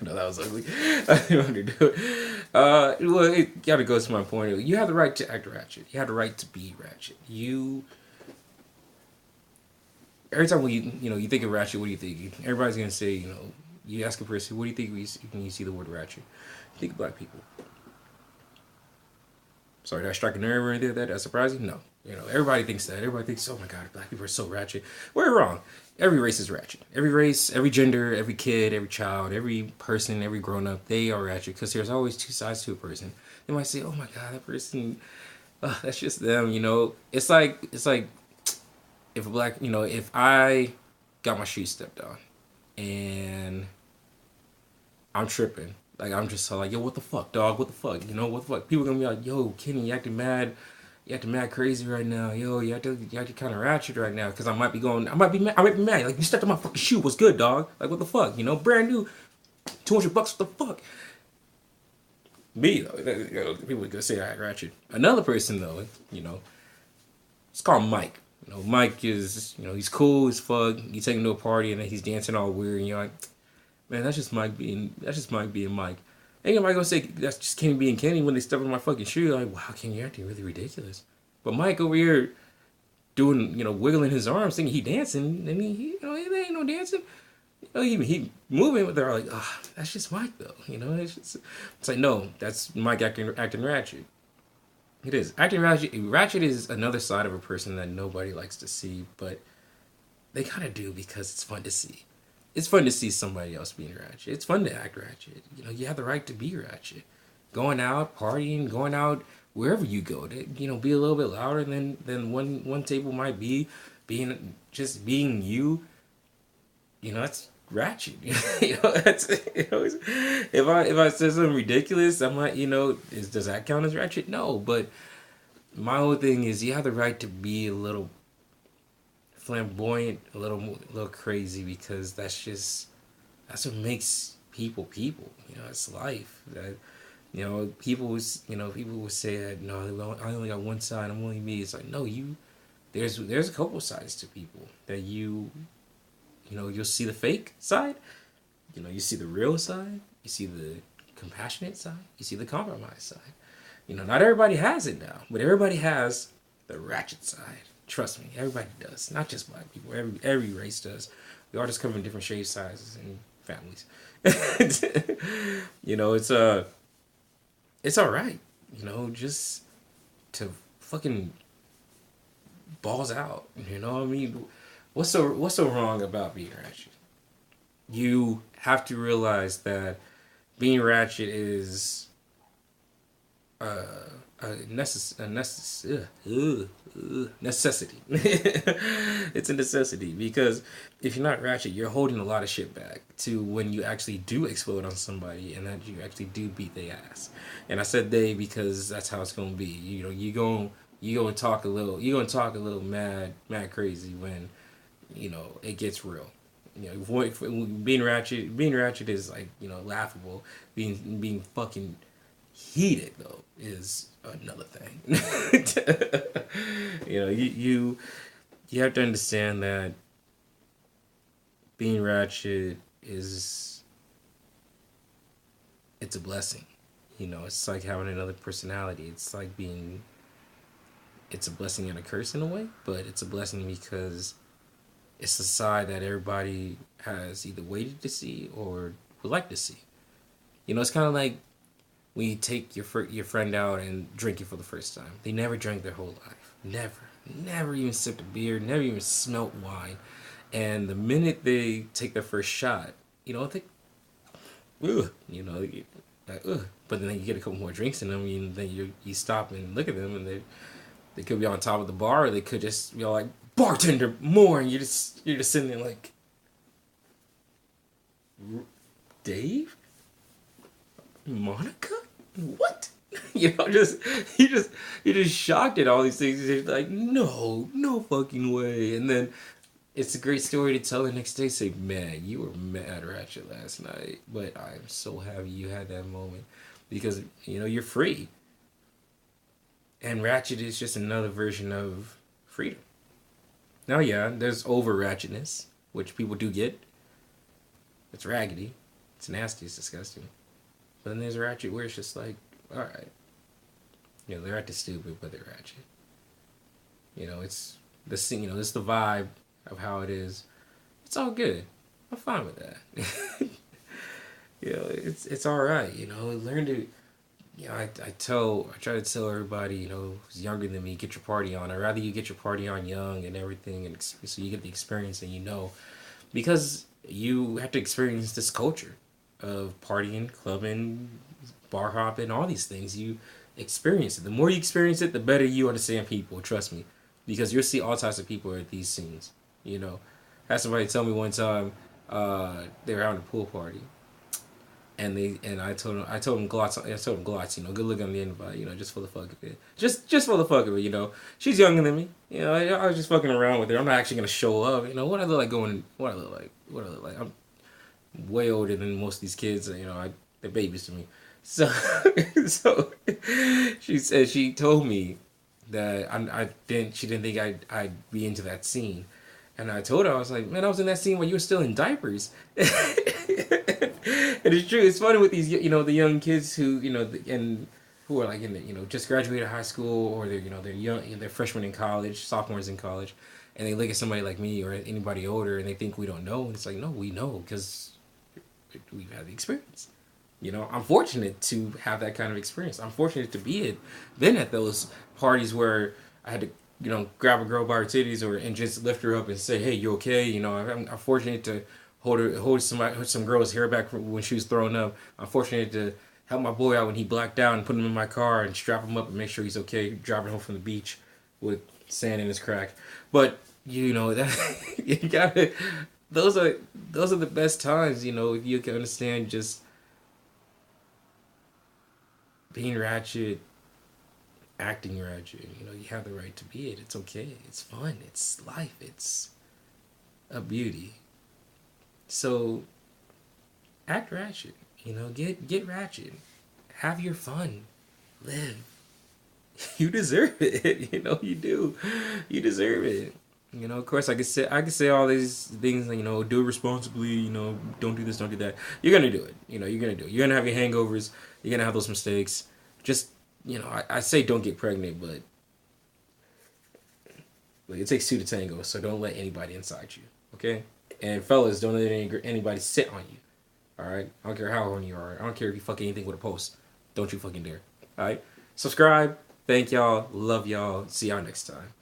No, that was ugly. I didn't want to do it. Well, it gotta go to my point. You have the right to act ratchet. You have the right to be ratchet. Every time when you think of ratchet, what do you think? Everybody's gonna say, you ask a person, what do you think when you see the word ratchet? You think of black people. Sorry, did I strike a nerve or anything like that? That's surprising? No. Everybody thinks that. Everybody thinks, oh my god, black people are so ratchet. We're wrong. Every race is ratchet. Every race, every gender, every kid, every child, every person, every grown up, they are ratchet because there's always two sides to a person. They might say, oh my god, that person, that's just them. It's like if I got my shoes stepped on and I'm tripping. Like I'm just so like, yo, what the fuck, dog? What the fuck? What the fuck? People gonna be like, yo, Kenny, you acting mad crazy right now. Yo, you acting kind of ratchet right now. Cause I might be mad. I might be mad. Like you stepped on my fucking shoe. What's good, dog? Like what the fuck? Brand new, $200. What the fuck? Me though, people are gonna say I act ratchet. Another person though, it's called Mike. Mike is, he's cool as fuck. You take him to a party and then he's dancing all weird, and you're like, man, that's just Mike being Mike. Ain't nobody gonna say that's just Kenny being Kenny when they step on my fucking shoe. Like, wow, Kenny, you're acting really ridiculous. But Mike over here doing, wiggling his arms, thinking he dancing, and it ain't no dancing. He moving, but they're like, that's just Mike though. It's like no, that's Mike acting ratchet. It is acting ratchet. Ratchet is another side of a person that nobody likes to see, but they kind of do because it's fun to see. It's fun to see somebody else being ratchet. It's fun to act ratchet. You have the right to be ratchet. Going out, partying, going out wherever you go to, be a little bit louder than one table might be. Being you. That's ratchet. That's if I say something ridiculous, I might, does that count as ratchet? No, but my whole thing is you have the right to be a little flamboyant, a little crazy because that's what makes people people. It's life. That people would say that no, I only got one side. I'm only me. It's like no, there's a couple sides to people that you'll see the fake side. You see the real side. You see the compassionate side. You see the compromise side. Not everybody has it now, but everybody has the ratchet side. Trust me, everybody does. Not just black people. Every race does. We all just come in different shapes, sizes, and families. It's all right. Just to fucking balls out. What I mean? What's so wrong about being ratchet? You have to realize that being ratchet is a necessity. It's a necessity because if you're not ratchet, you're holding a lot of shit back to when you actually do explode on somebody and that you actually do beat their ass. And I said they because that's how it's gonna be. You gonna talk a little mad crazy when it gets real. Being ratchet is like laughable. Being fucking heated though is another thing. You have to understand that being ratchet it's a blessing. It's like having another personality. It's a blessing and a curse in a way, but it's a blessing because it's a side that everybody has either waited to see or would like to see. It's kind of like when you take your friend out and drink it for the first time. They never drank their whole life. Never even sipped a beer. Never even smelt wine. And the minute they take their first shot, they, ugh, like, ugh. But then you get a couple more drinks in them, and then you stop and look at them, and they could be on top of the bar, or they could just be all like, bartender, more, and you're just sitting there like, Dave, Monica, what? You're just shocked at all these things. You're like, no fucking way. And then it's a great story to tell the next day. Say, man, you were mad ratchet last night, but I'm so happy you had that moment because you're free. And ratchet is just another version of freedom. Now, yeah, there's over ratchetness, which people do get. It's raggedy. It's nasty. It's disgusting. But then there's Ratchet where it's just like, all right, you know, they're acting stupid, but they're Ratchet. You know, it's the scene. You know, it's the vibe of how it is. It's all good. I'm fine with that. You know, it's all right. You know, learn to. You know, I try to tell everybody, you know, who's younger than me, get your party on. I'd rather you get your party on young and everything, and so you get the experience and you know, because you have to experience this culture of partying, clubbing, bar hopping, all these things. You experience it. The more you experience it, the better you understand people. Trust me, because you'll see all types of people at these scenes. You know, I had somebody tell me one time they were having a pool party, and I told him Glotz, you know, good looking on the invite, you know, just for the fuck of it, just for the fuck of it, you know. She's younger than me, you know. I was just fucking around with her. I'm not actually gonna show up, you know. What I look like going, what I look like. I'm way older than most of these kids, you know. They're babies to me. So, so she told me that she didn't think I'd be into that scene. And I told her, I was like, man, I was in that scene when you were still in diapers. And it's true. It's funny with these, you know, the young kids who, you know, and who are like in the, you know, just graduated high school, or they're, you know, they're young, they're freshmen in college, sophomores in college, and they look at somebody like me or anybody older, and they think we don't know. And it's like, no, we know because we've had the experience. You know, I'm fortunate to have that kind of experience. I'm fortunate to been at those parties where I had to, you know, grab a girl by her titties and just lift her up and say, "Hey, you okay?" You know, I'm fortunate to hold some girl's hair back when she was throwing up. I'm fortunate to help my boy out when he blacked out and put him in my car and strap him up and make sure he's okay, driving home from the beach with sand in his crack. But you know that you gotta. Those are the best times. You know, if you can understand just being ratchet, acting ratchet. You know, you have the right to be it. It's okay. It's fun. It's life. It's a beauty. So act ratchet. You know, get ratchet. Have your fun. Live. You deserve it. You know, you do. You deserve it. You know, of course, I could say all these things. You know, do it responsibly. You know, don't do this, don't do that. You're gonna do it. You know, you're gonna do it. You're gonna have your hangovers. You're gonna have those mistakes. Just, you know, I say don't get pregnant, but like, it takes two to tango. So don't let anybody inside you. Okay. And fellas, don't let anybody sit on you. All right. I don't care how horny you are. I don't care if you fuck anything with a post. Don't you fucking dare. All right. Subscribe. Thank y'all. Love y'all. See y'all next time.